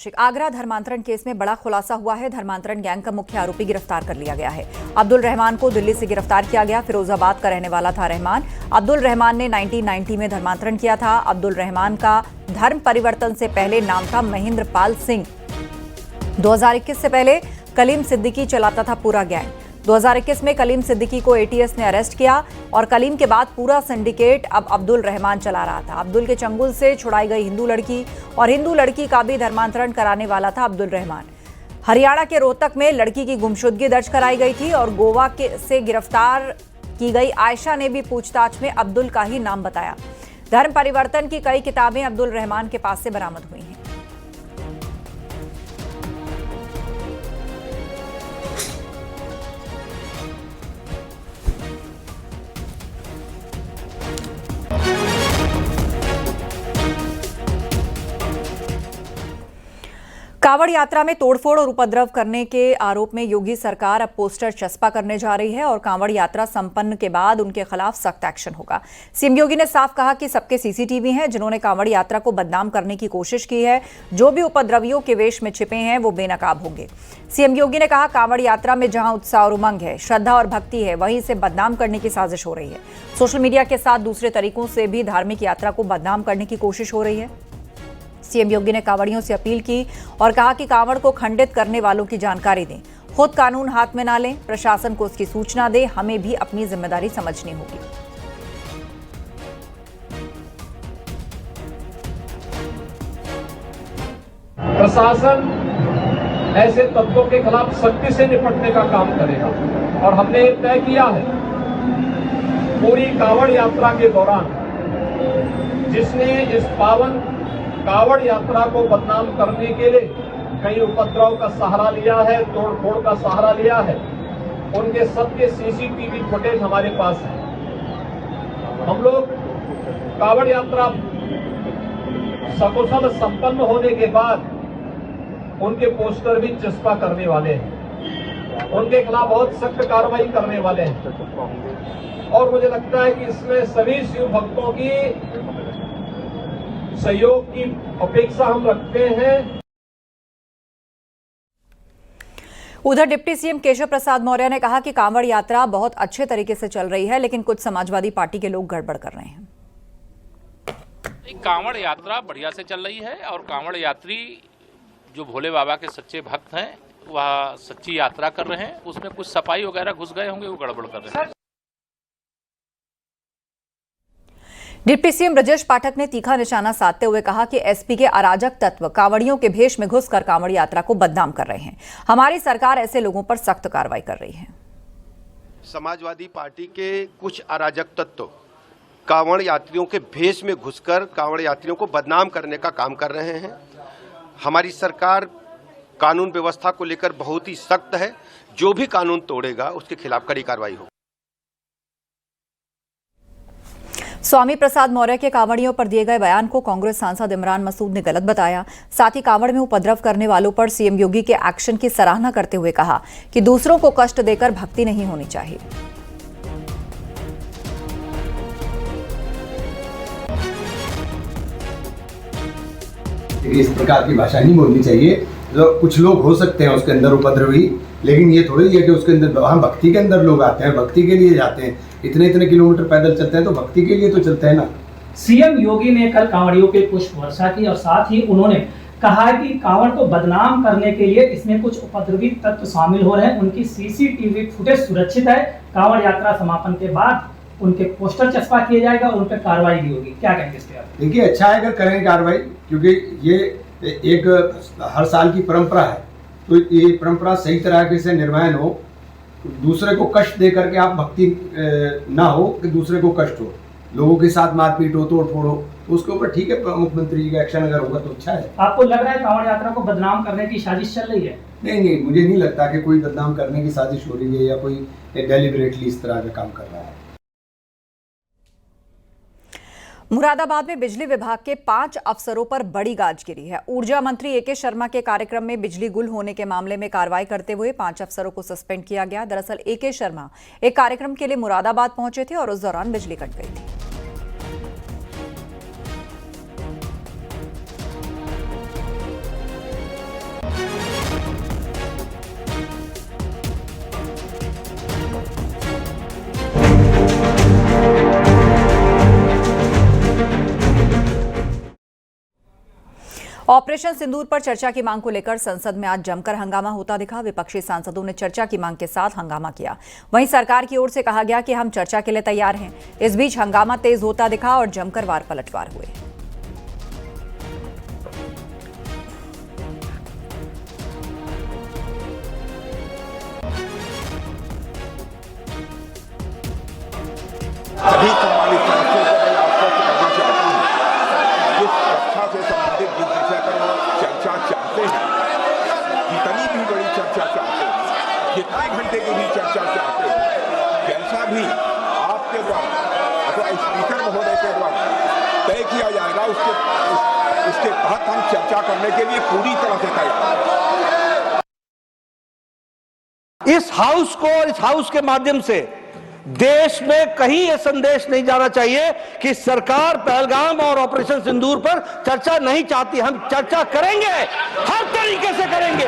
आगरा धर्मांतरण केस में बड़ा खुलासा हुआ है। धर्मांतरण गैंग का मुख्य आरोपी गिरफ्तार कर लिया गया है। अब्दुल रहमान को दिल्ली से गिरफ्तार किया गया। फिरोजाबाद का रहने वाला था रहमान। अब्दुल रहमान ने 1990 में धर्मांतरण किया था। अब्दुल रहमान का धर्म परिवर्तन से पहले नाम था महेंद्र पाल सिंह। 2021 से पहले कलीम सिद्दीकी चलाता था पूरा गैंग। 2021 में कलीम सिद्दीकी को एटीएस ने अरेस्ट किया और कलीम के बाद पूरा सिंडिकेट अब अब्दुल रहमान चला रहा था। अब्दुल के चंगुल से छुड़ाई गई हिंदू लड़की और हिंदू लड़की का भी धर्मांतरण कराने वाला था अब्दुल रहमान। हरियाणा के रोहतक में लड़की की गुमशुदगी दर्ज कराई गई थी और गोवा से गिरफ्तार की गई आयशा ने भी पूछताछ में अब्दुल का ही नाम बताया। धर्म परिवर्तन की कई किताबें अब्दुल रहमान के पास से बरामद हुई हैं। कांवड़ यात्रा में तोड़फोड़ और उपद्रव करने के आरोप में योगी सरकार अब पोस्टर चस्पा करने जा रही है और कांवड़ यात्रा संपन्न के बाद उनके खिलाफ सख्त एक्शन होगा। सीएम योगी ने साफ कहा कि सबके सीसीटीवी हैं जिन्होंने कांवड़ यात्रा को बदनाम करने की कोशिश की है। जो भी उपद्रवियों के वेश में छिपे हैं वो बेनकाब होंगे। सीएम योगी ने कहा, कांवड़ यात्रा में जहां उत्साह और उमंग है, श्रद्धा और भक्ति है, वहीं से बदनाम करने की साजिश हो रही है। सोशल मीडिया के साथ दूसरे तरीकों से भी धार्मिक यात्रा को बदनाम करने की कोशिश हो रही है। सीएम योगी ने कांवड़ियों से अपील की और कहा कि कांवड़ को खंडित करने वालों की जानकारी दें, खुद कानून हाथ में ना लें, प्रशासन को उसकी सूचना दे। हमें भी अपनी जिम्मेदारी समझनी होगी। प्रशासन ऐसे तत्वों के खिलाफ सख्ती से निपटने का काम करेगा और हमने तय किया है पूरी कांवड़ यात्रा के दौरान जिसने इस पावन कांवड़ यात्रा को बदनाम करने के लिए कई उपद्रव का सहारा लिया है, तोड़फोड़ का सहारा लिया है, उनके सबके सीसीटीवी फुटेज हमारे पास है। हम लोग कांवड़ यात्रा सकुशल संपन्न होने के बाद उनके पोस्टर भी चस्पा करने वाले हैं, उनके खिलाफ बहुत सख्त कार्रवाई करने वाले हैं और मुझे लगता है कि इसमें सभी शिव भक्तों की सहयोग की अपेक्षा हम रखते हैं। उधर डिप्टी सीएम केशव प्रसाद मौर्य ने कहा कि कांवड़ यात्रा बहुत अच्छे तरीके से चल रही है, लेकिन कुछ समाजवादी पार्टी के लोग गड़बड़ कर रहे हैं। कांवड़ यात्रा बढ़िया से चल रही है और कांवड़ यात्री जो भोले बाबा के सच्चे भक्त हैं वह सच्ची यात्रा कर रहे हैं। उसमें कुछ सफाई वगैरह घुस गए होंगे, वो गड़बड़ कर रहे हैं। डिप्टी सीएम ब्रजेश पाठक ने तीखा निशाना साधते हुए कहा कि एसपी के अराजक तत्व कांवड़ियों के भेष में घुसकर कांवड़ यात्रा को बदनाम कर रहे हैं। हमारी सरकार ऐसे लोगों पर सख्त कार्रवाई कर रही है। समाजवादी पार्टी के कुछ अराजक तत्व कांवड़ यात्रियों के भेष में घुसकर कांवड़ यात्रियों को बदनाम करने का काम कर रहे हैं। हमारी सरकार कानून व्यवस्था को लेकर बहुत ही सख्त है। जो भी कानून तोड़ेगा उसके खिलाफ कड़ी कार्रवाई होगी। स्वामी प्रसाद मौर्य के कांवड़ियों पर दिए गए बयान को कांग्रेस सांसद इमरान मसूद ने गलत बताया। साथ ही कांवड़ में उपद्रव करने वालों पर सीएम योगी के एक्शन की सराहना करते हुए कहा कि दूसरों को कष्ट देकर भक्ति नहीं होनी चाहिए। इस प्रकार की भाषा नहीं बोलनी चाहिए। जो कुछ लोग हो सकते हैं उसके अंदर उपद्रवी, लेकिन ये थोड़ी है कि उसके अंदर, वहाँ भक्ति के अंदर लोग आते हैं, भक्ति के लिए जाते हैं। इतने किलोमीटर पैदल चलते हैं तो भक्ति के लिए तो चलते हैं ना। सीएम योगी ने कल कांवड़ियों पे पुष्प वर्षा की और साथ ही उन्होंने कहा कि कांवड़ को बदनाम करने के लिए इसमें कुछ उपद्रवी तत्व शामिल हो रहे हैं। उनकी सीसीटीवी फुटेज सुरक्षित है। कांवड़ यात्रा समापन के बाद उनके पोस्टर चस्पा किया जाएगा और उन पर कार्रवाई भी होगी। क्या कहेंगे इस पे? देखिए, अच्छा है अगर करें कार्रवाई, क्योंकि ये एक हर साल की परंपरा है, तो ये परंपरा सही तरीके से निर्वहन हो, दूसरे को कष्ट दे करके आप भक्ति ना हो कि दूसरे को कष्ट हो, लोगों के साथ मारपीट हो, तोड़ फोड़ हो, तो उसके ऊपर ठीक है, मुख्यमंत्री जी का एक्शन अगर होगा तो अच्छा है। आपको लग रहा है कांवड़ यात्रा को बदनाम करने की साजिश चल रही है? नहीं, मुझे नहीं लगता कि कोई बदनाम करने की साजिश हो रही है या कोई डेलिबरेटली इस तरह का काम कर रहा है। मुरादाबाद में बिजली विभाग के 5 अफसरों पर बड़ी गाज गिरी है। ऊर्जा मंत्री एके शर्मा के कार्यक्रम में बिजली गुल होने के मामले में कार्रवाई करते हुए 5 अफसरों को सस्पेंड किया गया। दरअसल एके शर्मा एक कार्यक्रम के लिए मुरादाबाद पहुंचे थे और उस दौरान बिजली कट गई थी। ऑपरेशन सिंदूर पर चर्चा की मांग को लेकर संसद में आज जमकर हंगामा होता दिखा। विपक्षी सांसदों ने चर्चा की मांग के साथ हंगामा किया। वहीं सरकार की ओर से कहा गया कि हम चर्चा के लिए तैयार हैं। इस बीच हंगामा तेज होता दिखा और जमकर वार पलटवार हुए। सभी सम्मानित सदस्यों को मैं आश्वस्त करना चाहता हूं, इस रक्षा से संबंधित जिस विषय पर वो चर्चा चाहते हैं, जितनी भी बड़ी चर्चा चाहते हैं, जितने घंटे की भी चर्चा चाहते हैं, जैसा भी आपके द्वारा अथवा स्पीकर महोदय के द्वारा तय किया जाएगा, उसके तहत हम चर्चा करने के लिए पूरी तरह से तैयार हैं। इस हाउस के माध्यम से देश में कहीं यह संदेश नहीं जाना चाहिए कि सरकार पहलगाम और ऑपरेशन सिंदूर पर चर्चा नहीं चाहती। हम चर्चा करेंगे, हर तरीके से करेंगे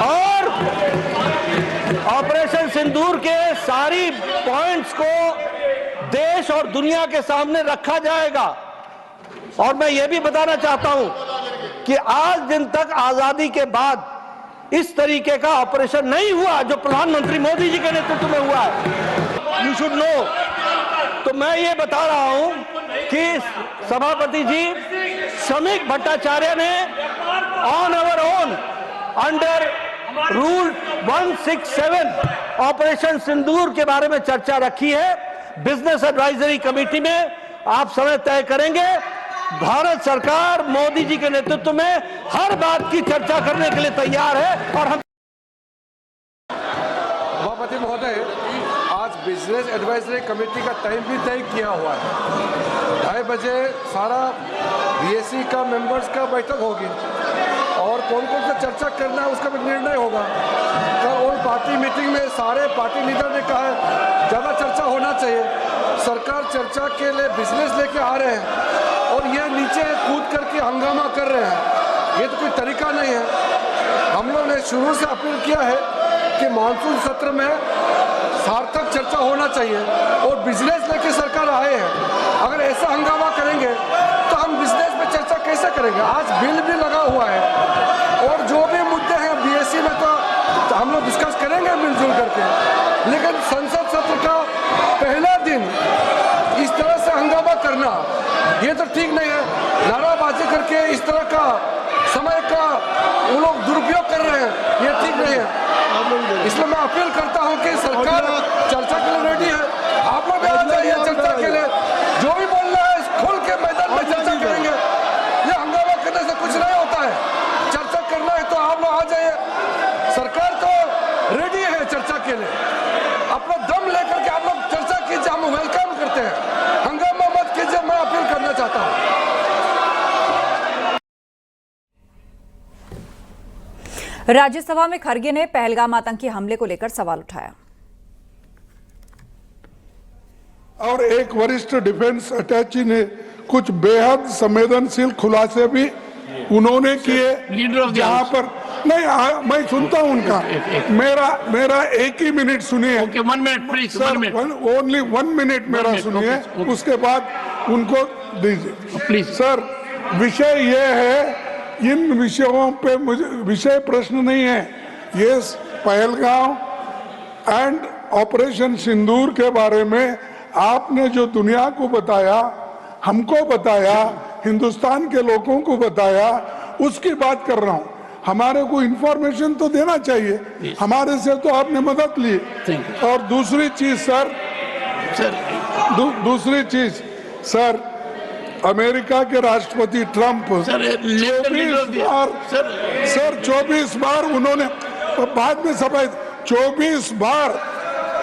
और ऑपरेशन सिंदूर के सारी पॉइंट्स को देश और दुनिया के सामने रखा जाएगा। और मैं यह भी बताना चाहता हूं कि आज दिन तक आजादी के बाद इस तरीके का ऑपरेशन नहीं हुआ जो प्रधानमंत्री मोदी जी के नेतृत्व में हुआ है। You should know. तो मैं ये बता रहा हूं कि सभापति जी श्रमिक भट्टाचार्य ने on our own under rule 167 operation Sindoor के बारे में चर्चा रखी है। बिजनेस एडवाइजरी कमेटी में आप समय तय करेंगे। भारत सरकार मोदी जी के नेतृत्व में हर बात की चर्चा करने के लिए तैयार है। और हम सभापति महोदय, आज बिजनेस एडवाइजरी कमेटी का टाइम भी तय किया हुआ है। 2:30 बजे सारा बीएससी का मेंबर्स का बैठक होगी और कौन कौन सा चर्चा करना है उसका भी निर्णय होगा। कल ऑल पार्टी मीटिंग में सारे पार्टी लीडर ने कहा है ज़्यादा चर्चा होना चाहिए। सरकार चर्चा के लिए बिजनेस लेके आ रहे हैं और ये नीचे कूद करके हंगामा कर रहे हैं। ये तो कोई तरीका नहीं है। हम लोग ने शुरू से अपील किया है कि मानसून सत्र में सार्थक चर्चा होना चाहिए और बिजनेस लेके सरकार आए हैं। अगर ऐसा हंगामा करेंगे तो हम बिजनेस पे चर्चा कैसे करेंगे। आज बिल भी लगा हुआ है और जो भी मुद्दे हैं बीएससी में तो हम लोग डिस्कस करेंगे मिलजुल करके, लेकिन संसद सत्र का पहला दिन इस तरह से हंगामा करना ये तो ठीक नहीं है। नाराबाजी करके इस तरह का समय का वो लोग दुरुपयोग कर रहे हैं, ये ठीक नहीं है। इसलिए मैं अपील करता हूं कि सरकार चर्चा के लिए रेडी है। आप लोग आ जाइए चर्चा के लिए, जो भी बोलना है खुल के मैदान में चर्चा करेंगे। ये हंगामा करने से कुछ नहीं होता है। चर्चा करना है तो आप लोग आ जाइए। सरकार तो रेडी है चर्चा के लिए। अपना दम लेकर के आप लोग चर्चा कीजिए, हम वेलकम करते हैं। हंगामा मत कीजिए, मैं अपील करना चाहता हूं। राज्यसभा में खड़गे ने पहलगाम आतंकी हमले को लेकर सवाल उठाया। और एक वरिष्ठ डिफेंस अटैची ने कुछ बेहद संवेदनशील खुलासे भी उन्होंने किए, जहां पर नहीं मैं सुनता हूं उनका। मेरा एक ही मिनट सुनिए। One minute please, only 1 minute मेरा सुनिए, उसके बाद उनको दीजिए प्लीज। सर, विषय ये है, इन विषयों पे मुझे विषय प्रश्न नहीं है। ये पहलगाम एंड ऑपरेशन सिंदूर के बारे में आपने जो दुनिया को बताया, हमको बताया, हिंदुस्तान के लोगों को बताया, उसकी बात कर रहा हूं। हमारे को इंफॉर्मेशन तो देना चाहिए। हमारे से तो आपने मदद ली। और दूसरी चीज सर, दूसरी चीज सर, अमेरिका के राष्ट्रपति ट्रंप 24 बार उन्होंने बाद में सफाई 24 बार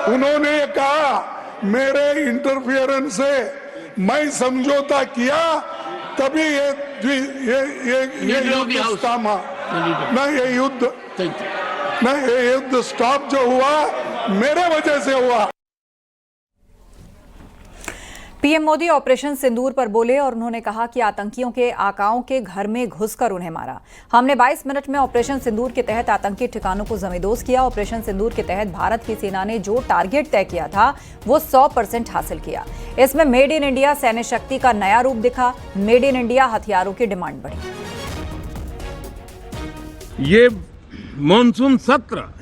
उन्होंने कहा मेरे इंटरफियरेंस से मैं समझौता किया, तभी ये युद्ध थामा। ये युद्ध स्टॉप जो हुआ मेरे वजह से हुआ। पीएम मोदी ऑपरेशन सिंदूर पर बोले और उन्होंने कहा कि आतंकियों के आकाओं के घर में घुसकर उन्हें मारा। हमने 22 मिनट में ऑपरेशन सिंदूर के तहत आतंकी ठिकानों को जमींदोज किया। ऑपरेशन सिंदूर के तहत भारत की सेना ने जो टारगेट तय किया था वो 100% हासिल किया। इसमें मेड इन इंडिया सैन्य शक्ति का नया रूप दिखा। मेड इन इंडिया हथियारों की डिमांड बढ़ी। ये मॉनसून सत्र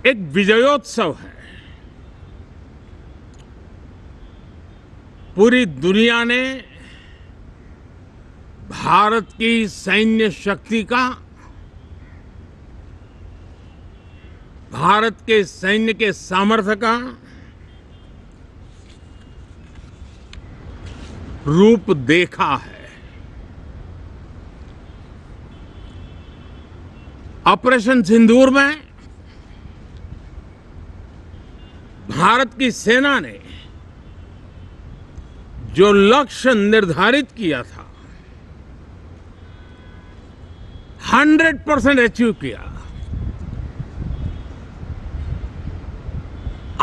एक विजयोत्सव है। पूरी दुनिया ने भारत की सैन्य शक्ति का, भारत के सैन्य के सामर्थ्य का रूप देखा है। ऑपरेशन सिंदूर में भारत की सेना ने जो लक्ष्य निर्धारित किया था 100% अचीव किया।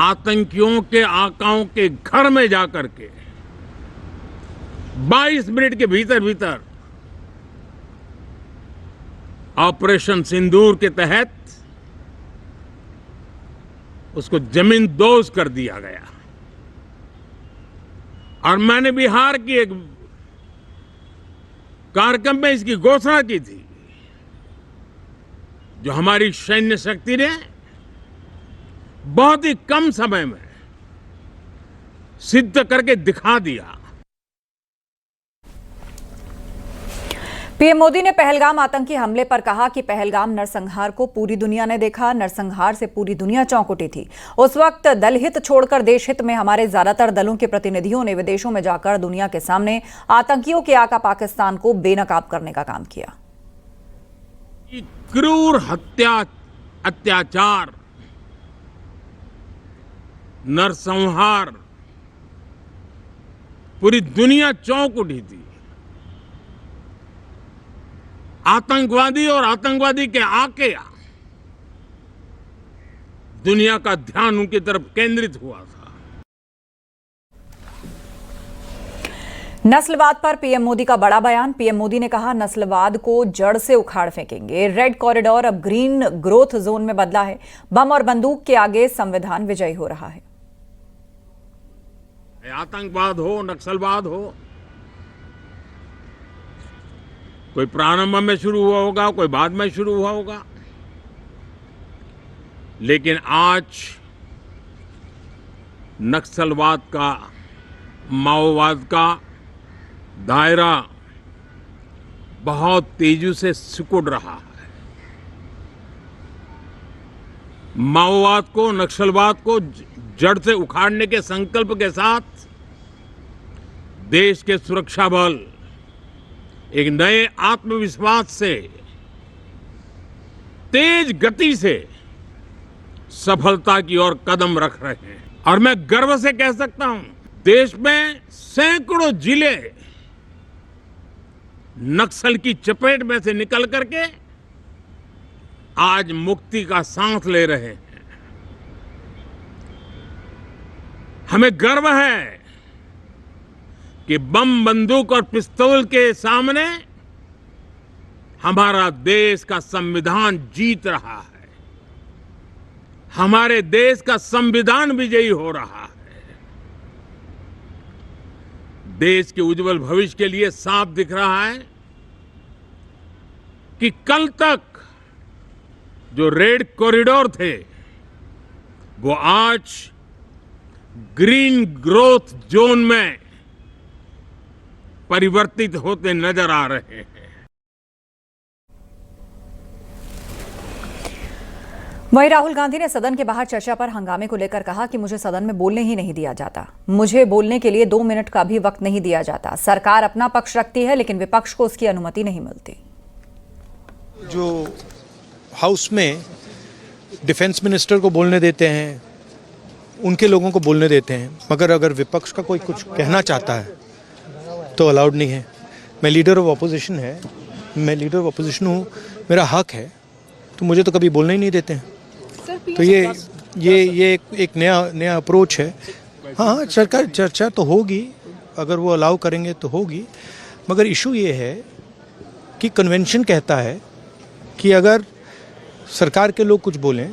आतंकियों के आकाओं के घर में जाकर के 22 मिनट के भीतर भीतर ऑपरेशन सिंदूर के तहत उसको जमींदोज कर दिया गया। और मैंने बिहार की एक कार्यक्रम में इसकी घोषणा की थी, जो हमारी सैन्य शक्ति ने बहुत ही कम समय में सिद्ध करके दिखा दिया। पीएम मोदी ने पहलगाम आतंकी हमले पर कहा कि पहलगाम नरसंहार को पूरी दुनिया ने देखा। नरसंहार से पूरी दुनिया चौंक उठी थी। उस वक्त दल हित छोड़कर देश हित में हमारे ज्यादातर दलों के प्रतिनिधियों ने विदेशों में जाकर दुनिया के सामने आतंकियों के आका पाकिस्तान को बेनकाब करने का काम किया। क्रूर हत्या, अत्याचार, नरसंहार, पूरी दुनिया चौंक उठी थी। आतंकवादी और आतंकवादी के आके दुनिया का ध्यान उनकी तरफ केंद्रित हुआ था। नस्लवाद पर पीएम मोदी का बड़ा बयान। पीएम मोदी ने कहा, नस्लवाद को जड़ से उखाड़ फेंकेंगे। रेड कॉरिडोर अब ग्रीन ग्रोथ जोन में बदला है। बम और बंदूक के आगे संविधान विजयी हो रहा है। आतंकवाद हो, नक्सलवाद हो, कोई प्रारंभ में शुरू हुआ होगा, कोई बाद में शुरू हुआ होगा, लेकिन आज नक्सलवाद का, माओवाद का दायरा बहुत तेजी से सिकुड़ रहा है। माओवाद को, नक्सलवाद को जड़ से उखाड़ने के संकल्प के साथ देश के सुरक्षा बल एक नए आत्मविश्वास से, तेज गति से सफलता की ओर कदम रख रहे हैं। और मैं गर्व से कह सकता हूं, देश में सैकड़ों जिले नक्सल की चपेट में से निकल करके आज मुक्ति का सांस ले रहे हैं। हमें गर्व है कि बम, बंदूक और पिस्तौल के सामने हमारा देश का संविधान जीत रहा है। हमारे देश का संविधान विजयी हो रहा है। देश के उज्जवल भविष्य के लिए साफ दिख रहा है कि कल तक जो रेड कॉरिडोर थे वो आज ग्रीन ग्रोथ जोन में परिवर्तित होते नजर आ रहे हैं। वहीं राहुल गांधी ने सदन के बाहर चर्चा पर हंगामे को लेकर कहा कि मुझे सदन में बोलने ही नहीं दिया जाता। मुझे बोलने के लिए 2 मिनट का भी वक्त नहीं दिया जाता। सरकार अपना पक्ष रखती है, लेकिन विपक्ष को उसकी अनुमति नहीं मिलती। जो हाउस में डिफेंस मिनिस्टर को बोलने देते हैं, उनके लोगों को बोलने देते हैं, मगर अगर विपक्ष का कोई कुछ कहना चाहता है तो अलाउड नहीं है। मैं लीडर ऑफ अपोजिशन हूँ, मेरा हक है, तो मुझे तो कभी बोलने ही नहीं देते हैं। तो ये ये एक नया अप्रोच है। हाँ, सरकार चर्चा तो होगी, अगर वो अलाउ करेंगे तो होगी, मगर इशू ये है कि कन्वेंशन कहता है कि अगर सरकार के लोग कुछ बोलें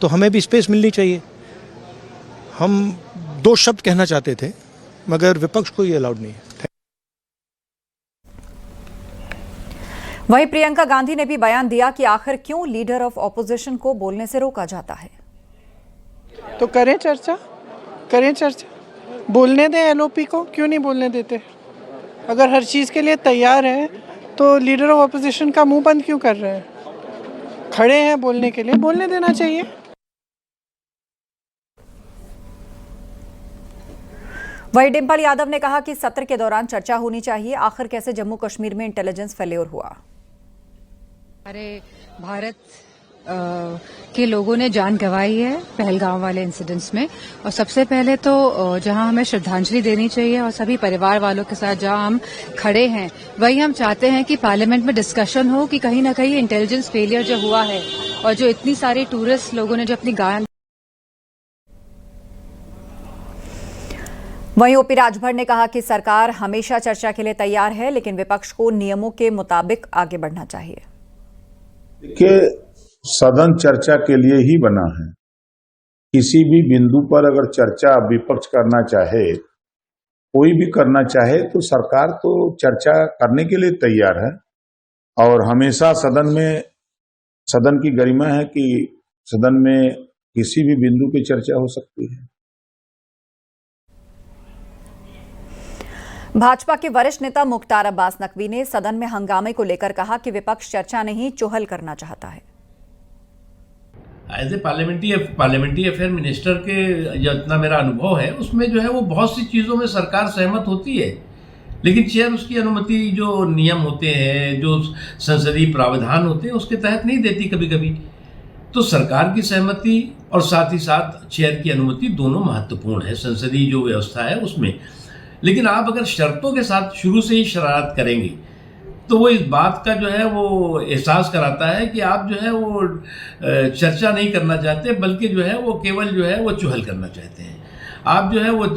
तो हमें भी स्पेस मिलनी चाहिए। हम 2 शब्द कहना चाहते थे, मगर विपक्ष को ये अलाउड नहीं है। वहीं प्रियंका गांधी ने भी बयान दिया कि आखिर क्यों लीडर ऑफ ऑपोजिशन को बोलने से रोका जाता है। तो करें चर्चा, बोलने दें एलओपी को, क्यों नहीं बोलने देते? अगर हर चीज़ के लिए तैयार है तो लीडर ऑफ ऑपोजिशन का मुंह बंद क्यों कर रहे हैं? खड़े हैं बोलने के लिए, बोलने देना चाहिए। वहीं डिंपल यादव ने कहा कि सत्र के दौरान चर्चा होनी चाहिए, आखिर कैसे जम्मू कश्मीर में इंटेलिजेंस फेल्योर हुआ। हमारे भारत के लोगों ने जान गंवाई है पहलगाम वाले इंसिडेंट्स में, और सबसे पहले तो जहां हमें श्रद्धांजलि देनी चाहिए और सभी परिवार वालों के साथ जहां हम खड़े हैं, वही हम चाहते हैं कि पार्लियामेंट में डिस्कशन हो कि कहीं ना कहीं इंटेलिजेंस फेलियर जो हुआ है और जो इतनी सारी टूरिस्ट लोगों ने जो अपनी गायन। वहीं ओपी राजभर ने कहा कि सरकार हमेशा चर्चा के लिए तैयार है, लेकिन विपक्ष को नियमों के मुताबिक आगे बढ़ना चाहिए। देखिए, सदन चर्चा के लिए ही बना है। किसी भी बिंदु पर अगर चर्चा विपक्ष करना चाहे, कोई भी करना चाहे, तो सरकार तो चर्चा करने के लिए तैयार है। और हमेशा सदन की गरिमा है कि सदन में किसी भी बिंदु की चर्चा हो सकती है। भाजपा के वरिष्ठ नेता मुख्तार अब्बास नकवी ने सदन में हंगामे को लेकर कहा कि विपक्ष चर्चा नहीं, चुहल करना चाहता है। As a parliamentary affair minister के जितना मेरा अनुभव है, उसमें जो है वो बहुत सी चीज़ों में सरकार सहमत होती है, लेकिन चेयर उसकी अनुमति जो नियम होते हैं, जो संसदीय प्रावधान होते हैं, उसके तहत नहीं देती कभी कभी। तो सरकार की सहमति और साथ ही साथ चेयर की अनुमति दोनों महत्वपूर्ण है संसदीय जो व्यवस्था है उसमें। लेकिन आप अगर शर्तों के साथ शुरू से ही शरारत करेंगे तो वो इस बात का जो है वो एहसास कराता है कि आप जो है वो चर्चा नहीं करना चाहते, बल्कि जो है वो केवल जो है वो चुहल करना चाहते हैं। आप जो है वो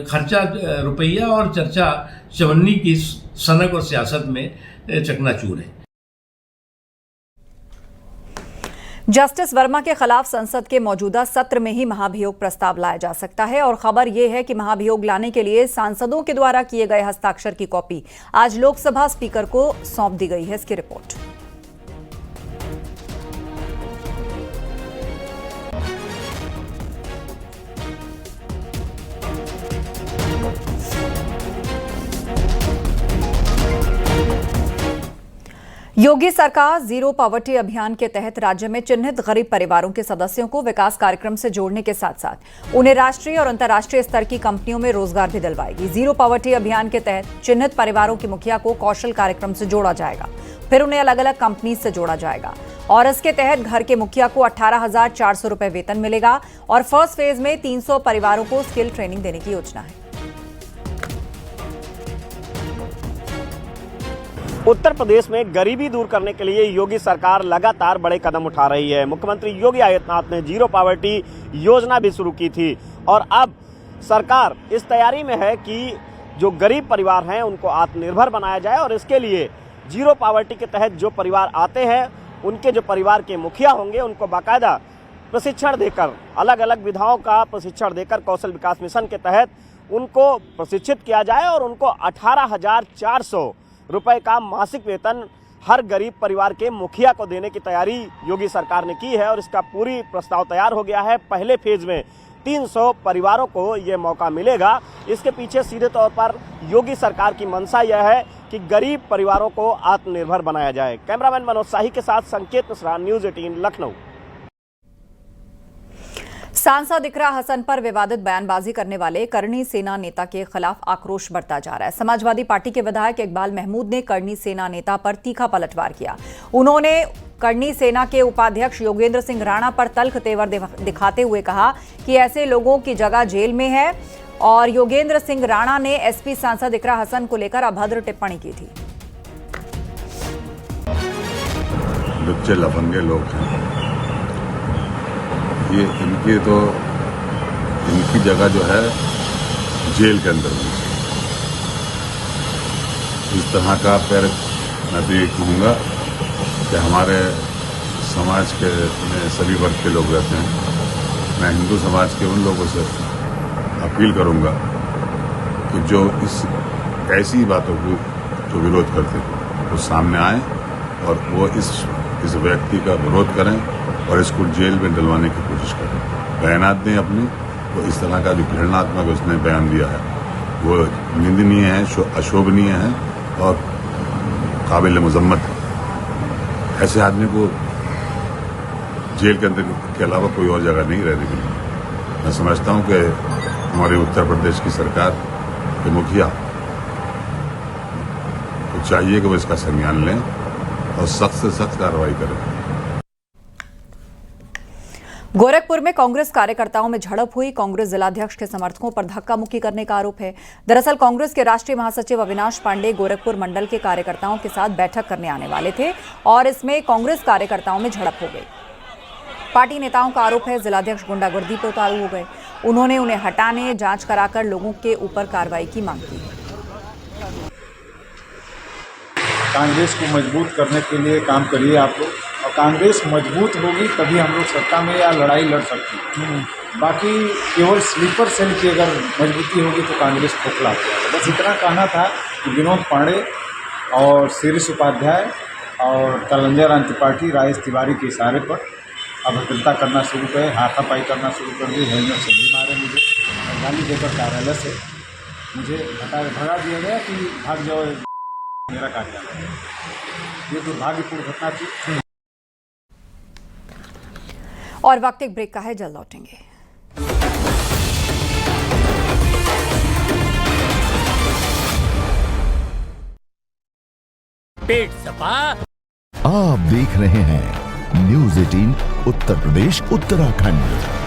खर्चा रुपया और चर्चा चवन्नी की सनक और सियासत में चकनाचूर है। जस्टिस वर्मा के खिलाफ संसद के मौजूदा सत्र में ही महाभियोग प्रस्ताव लाया जा सकता है, और खबर यह है कि महाभियोग लाने के लिए सांसदों के द्वारा किए गए हस्ताक्षर की कॉपी आज लोकसभा स्पीकर को सौंप दी गई है। इसकी रिपोर्ट। योगी सरकार जीरो पॉवर्टी अभियान के तहत राज्य में चिन्हित गरीब परिवारों के सदस्यों को विकास कार्यक्रम से जोड़ने के साथ साथ उन्हें राष्ट्रीय और अंतर्राष्ट्रीय स्तर की कंपनियों में रोजगार भी दिलवाएगी। जीरो पॉवर्टी अभियान के तहत चिन्हित परिवारों के मुखिया को कौशल कार्यक्रम से जोड़ा जाएगा, फिर उन्हें अलग अलग कंपनी से जोड़ा जाएगा, और इसके तहत घर के मुखिया को 18,400 रुपए वेतन मिलेगा, और फर्स्ट फेज में 300 परिवारों को स्किल ट्रेनिंग देने की योजना है। उत्तर प्रदेश में गरीबी दूर करने के लिए योगी सरकार लगातार बड़े कदम उठा रही है। मुख्यमंत्री योगी आदित्यनाथ ने जीरो पॉवर्टी योजना भी शुरू की थी, और अब सरकार इस तैयारी में है कि जो गरीब परिवार हैं उनको आत्मनिर्भर बनाया जाए, और इसके लिए जीरो पॉवर्टी के तहत जो परिवार आते हैं उनके जो परिवार के मुखिया होंगे उनको बाकायदा प्रशिक्षण देकर, अलग अलग विधाओं का प्रशिक्षण देकर कौशल विकास मिशन के तहत उनको प्रशिक्षित किया जाए, और उनको 18,400 रुपए का मासिक वेतन हर गरीब परिवार के मुखिया को देने की तैयारी योगी सरकार ने की है, और इसका पूरी प्रस्ताव तैयार हो गया है। पहले फेज में 300 परिवारों को ये मौका मिलेगा। इसके पीछे सीधे तौर पर योगी सरकार की मंशा यह है कि गरीब परिवारों को आत्मनिर्भर बनाया जाए। कैमरामैन मनोज शाही के साथ संकेत मिश्रा, न्यूज़ 18 लखनऊ। सांसद इकरा हसन पर विवादित बयानबाजी करने वाले करनी सेना नेता के खिलाफ आक्रोश बढ़ता जा रहा है। समाजवादी पार्टी के विधायक इकबाल महमूद ने करनी सेना नेता पर तीखा पलटवार किया। उन्होंने करनी सेना के उपाध्यक्ष योगेंद्र सिंह राणा पर तल्ख तेवर दिखाते हुए कहा कि ऐसे लोगों की जगह जेल में है, और योगेंद्र सिंह राणा ने एसपी सांसद इकरा हसन को लेकर अभद्र टिप्पणी की थी। लुच्चे लफंगे लोग हैं, ये इनकी जगह जो है जेल के अंदर होनी चाहिए। इस तरह का फिर मैं तो ये कहूँगा कि हमारे समाज के में सभी वर्ग के लोग रहते हैं। मैं हिंदू समाज के उन लोगों से अपील करूँगा कि जो इस ऐसी बातों को जो विरोध करते हैं वो सामने आए और वो इस व्यक्ति का विरोध करें और इसको जेल में डलवाने की कोशिश करें, बयानात दें अपने। वो इस तरह का जो घृणात्मक उसने बयान दिया है वो निंदनीय है, अशोभनीय है और काबिल मजम्मत है। ऐसे आदमी को जेल के अंदर के अलावा कोई और जगह नहीं रहने के लिए। मैं समझता हूं कि हमारे उत्तर प्रदेश की सरकार के मुखिया को चाहिए कि वो इसका संज्ञान लें और सख्त से सख्त कार्रवाई करें। गोरखपुर में कांग्रेस कार्यकर्ताओं में झड़प हुई। कांग्रेस जिलाध्यक्ष के समर्थकों पर धक्का मुक्की करने का आरोप है। दरअसल कांग्रेस के राष्ट्रीय महासचिव अविनाश पांडे गोरखपुर मंडल के कार्यकर्ताओं के साथ बैठक करने आने वाले थे और इसमें कांग्रेस कार्यकर्ताओं में झड़प हो गई। पार्टी नेताओं का आरोप है जिलाध्यक्ष गुंडागर्दी पर उतारू हो गए। उन्होंने उन्हें हटाने, जांच कराकर लोगों के ऊपर कार्रवाई की मांग की। कांग्रेस को मजबूत करने के लिए काम करिए आप लोग, और कांग्रेस मजबूत होगी तभी हम लोग सत्ता में या लड़ाई लड़ सकते हैं। बाकी केवल स्लीपर सेल की अगर मजबूती होगी तो कांग्रेस खोखला हो जाएगा। बस इतना कहना था कि विनोद पांडे और शिरीष उपाध्याय और कलंजर त्रिपाठी, राजेश तिवारी के इशारे पर अभद्रता करना शुरू करे, हाथापाई करना शुरू कर दी। हेलमेट से भी मारे, मुझे गाली देकर कार्यालय से मुझे भगा दिया गया कि भाग जाओ मेरा कार्यालय। ये दुर्भाग्यपूर्ण घटना थी। और वक्त एक ब्रेक का है, जल्द लौटेंगे। पेट सपा। आप देख रहे हैं न्यूज़ 18 उत्तर प्रदेश उत्तराखंड।